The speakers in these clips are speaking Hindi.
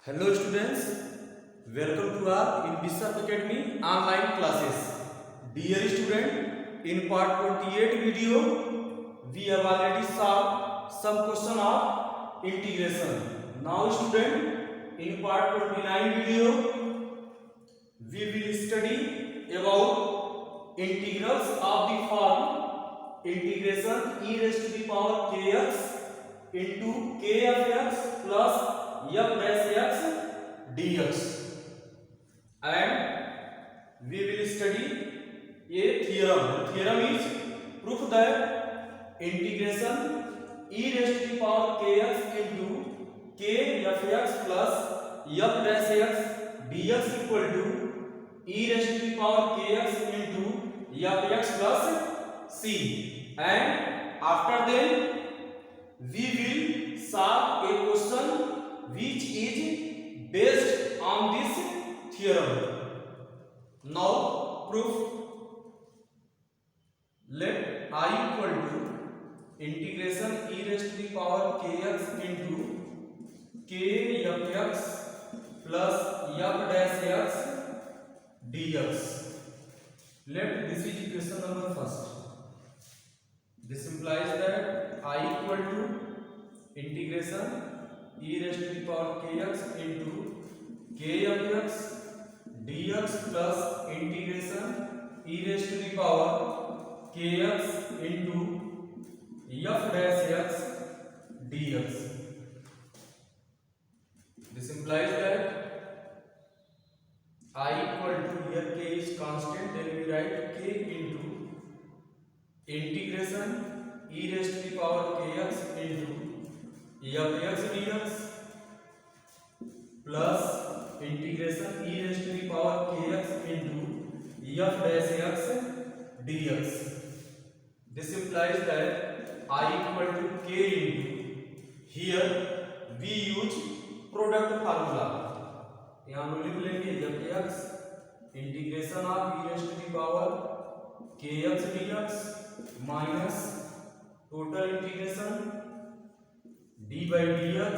Hello students, welcome to our in Bishop Academy online classes. Dear student, in part 28 video, we have already solved some question of integration. Now student, in part 29 video, we will study about integrals of the form integration e raised to the power kx into k of x plus f dash x dx, and we will study a theorem. The theorem is proof that integration e raised to the power kx into k f x plus f dash x dx equal to e raised to the power kx into f x plus c, and after that we will solve a question which is based on this theorem. Now proof. Let I equal to integration e raised to the power kx into k f x plus f dash x dx. Let this is equation number first. This implies that I equal to integration e raised to the power kx into k of x dx plus integration e raised to the power kx into f dash x dx. This implies that I equal to, here k is constant, then we write k into integration e raised to the power kx into f x dx plus integration e raised to the power kx into f dash x dx. This implies that I equal to k into, here we use product formula. यहाँ हम लिख लेंगे f x integration of e raised to the power kx dx minus total integration d by dx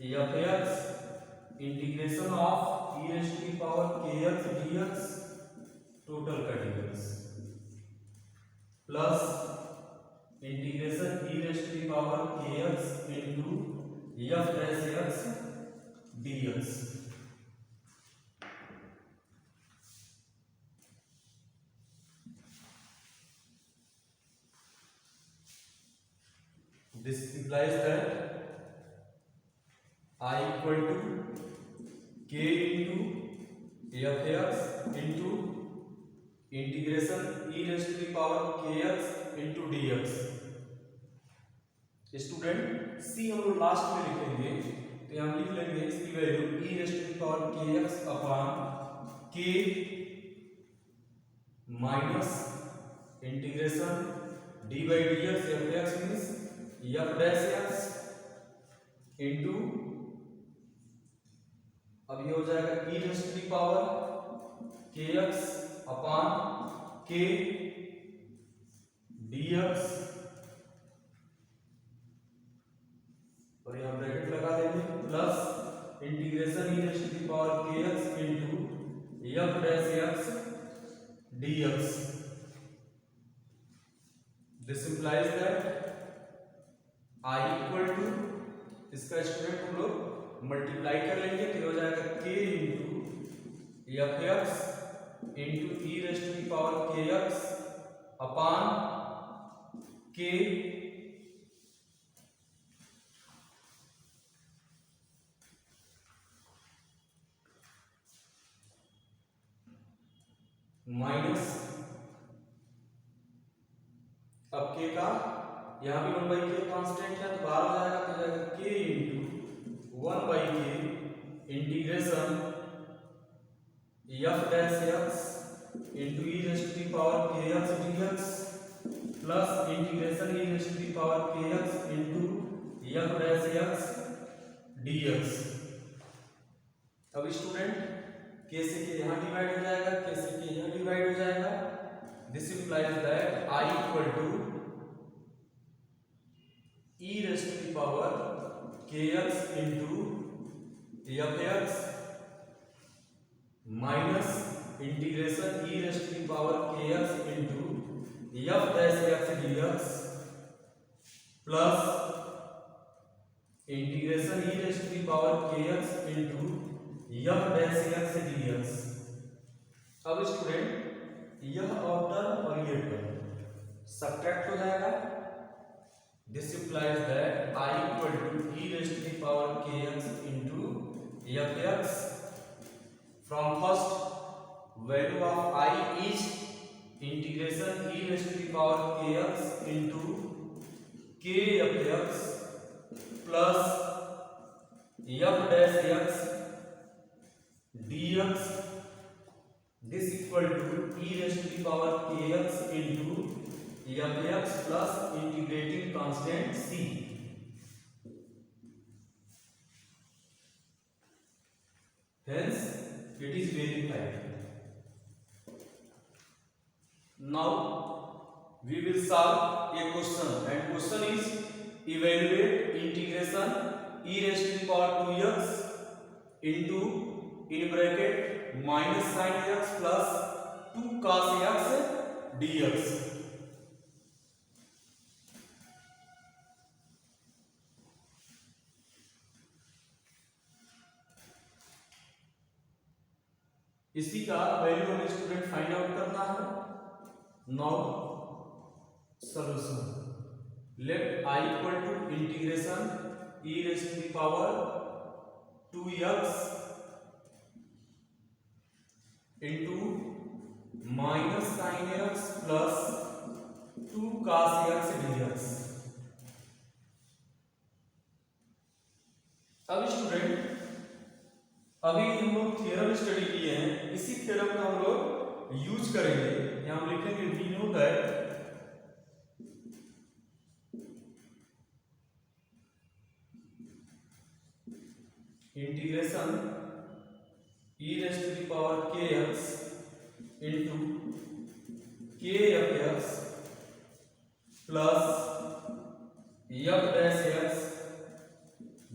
f x integration of e raised to the power kx dx total का dx plus integration e raised to the power kx into f dash x dx. This implies that I equal to k into f x into integration e raised to the power kx into dx. Student c हम लोग लास्ट में लिखेंगे, तो हम लिख लेंगे इसकी value e raised to the power kx upon k minus integration d by dx f x means f dash x into, अब ये हो जाएगा e raised to the power kx upon k dx, और यहाँ ब्रैकेट लगा देंगे, plus integration e raised to the power kx into f dash x dx. This implies that I equal to, इसका स्टूडेंट हम लोग मल्टीप्लाई कर लेंगे, तो हो जाएगा k into F X into E raised to the power के एक्स अपॉन k माइनस, अब k का यहाँ भी 1 बाई के कॉन्स्टेंट है, तो बाहर हो जाएगा, तो जाएगा k into 1 by K integration f dash x into E raised to the power के X dx plus integration E raised to the power के X into f dash x dx. अब स्टूडेंट k से k यहाँ डिवाइड हो जाएगा, k से k यहाँ डिवाइड हो जाएगा. This implies that I equal to e raised to the power K X into F X minus integration E raised की पावर के X into F dash X D X plus integration E raised की पावर के X into F dash X D X. अब स्टूडेंट यह टर्म और ये टर्म सब्ट्रैक्ट हो जाएगा। This implies that I equal to e raised की power kx into F X from first value of I is integration e raised की power kx into k F X plus F dash X D x. This equal to e raised to the power kx into fx plus integrating constant c. Hence, it is verified. Now, we will solve a question, and question is evaluate integration e raised to the power 2x into in bracket minus sin x plus 2 cos x dx। इसी का वैल्यू हमें स्टूडेंट फाइंड आउट करना है। Now solution let I equal to integration e raise to the power 2x into minus sine X plus 2 cos x dx। अब स्टूडेंट अभी हम लोग थ्योरम स्टडी किए हैं, इसी थ्योरम का हम लोग यूज करेंगे। यहां हम लिखेंगे we know that integration e raised to the power kx into kfx plus f dash x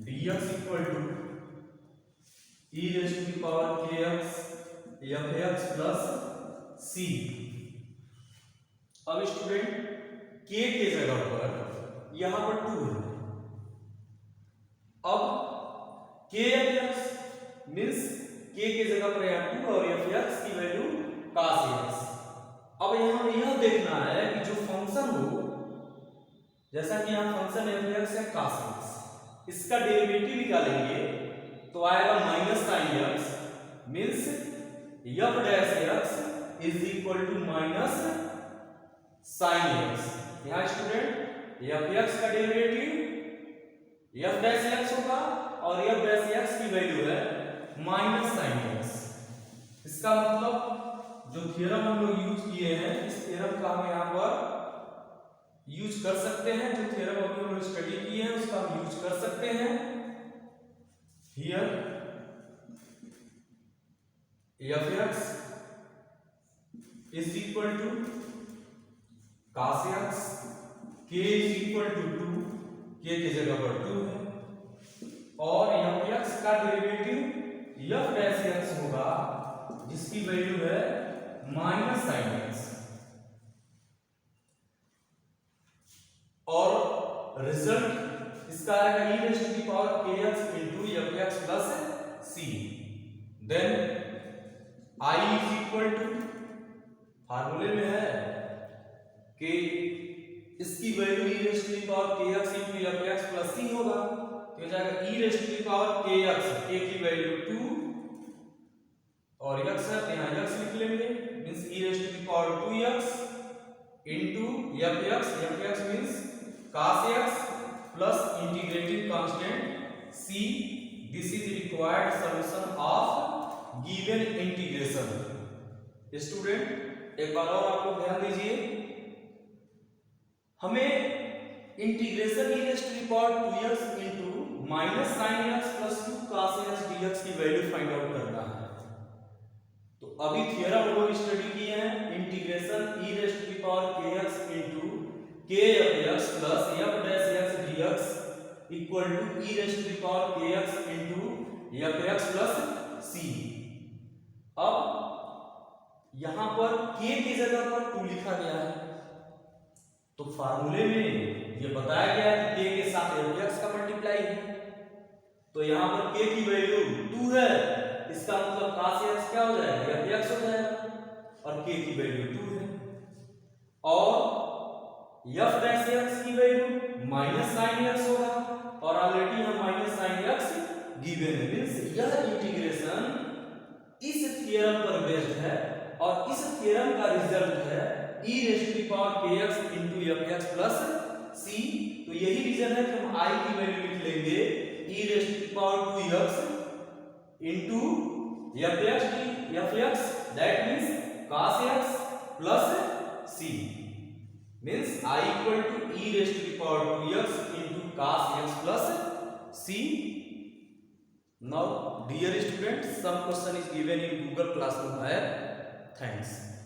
dx equal to e raised to the power kx fx plus c। अब स्टूडेंट k के जगह पर यहां पर 2 है। अब kfx मींस k के जगह पर यहाँ 2 और fx की वैल्यू cos x। अब यहाँ हमें यह देखना है कि जो फंक्शन हो, जैसा कि यहाँ फंक्शन fx है cos x, इसका डेरिवेटिव निकालेंगे तो आएगा minus sine x means f dash x is equal to minus sine x। यहाँ स्टूडेंट fx का डेरिवेटिव f डैश x होगा और f डैश x की वैल्यू है माइनस साइन एक्स। इसका मतलब जो थ्योरम हम लोग यूज किए हैं, इस थ्योरम का हम यहाँ पर यूज कर सकते हैं। जो थ्योरम अभी हम लोग स्टडी किए हैं उसका हम यूज कर सकते हैं। Here f x is equal to cos x, k is equal to 2, k की जगह पर 2 है और एफ एक्स का डेरिवेटिव f डैश x होगा जिसकी वैल्यू है माइनस साइन x और रिजल्ट इसका आएगा e raise to the power kx into fx plus c। Then I is equal to फार्मूले में है कि इसकी value e raise to the power kx into fx plus c होगा, तो हो जाएगा e raise to the power kx, k की वैल्यू 2 और x है तो यहाँ x लिख लेंगे means e raise to the power 2x into fx means cos x plus integrating constant c। This is required solution of given integration। Student एक बार और आप लोग ध्यान दीजिए, हमें integration e raise to the power 2x into minus sine x plus 2 cos x dx की वैल्यू फाइंड आउट करना है। तो अभी थ्योरम हम लोग स्टडी किए हैं integration e raise to the power kx into kfx plus f dash x dx equal to E raised to power के X into F X plus C. अब यहां पर k की जगह पर 2 लिखा गया है, तो फार्मूले में ये बताया गया है कि k के साथ एफ एक्स का मल्टीप्लाई है, तो यहां पर k की वैल्यू 2 है, इसका मतलब cos x क्या हो जाएगा, एफ एक्स हो जाएगा, और k की वैल्यू 2 है, और एफ डैश एक्स की वैल्यू माइनस साइन एक्स होगा, और ऑलरेडी हम माइनस साइन एक्स गिवन है, मींस यह इंटीग्रेशन इस थ्योरम पर बेस्ड है, और इस थ्योरम का रिजल्ट है e raise to power kx into fx plus c। तो यही रीजन है कि हम i की वैल्यू लिख लेंगे e raise to power 2x into fx, that means cos x plus c, means i equal to e raise to power 2x into cos x plus c। Now dear students, some question is given in Google Classroom app. Thanks.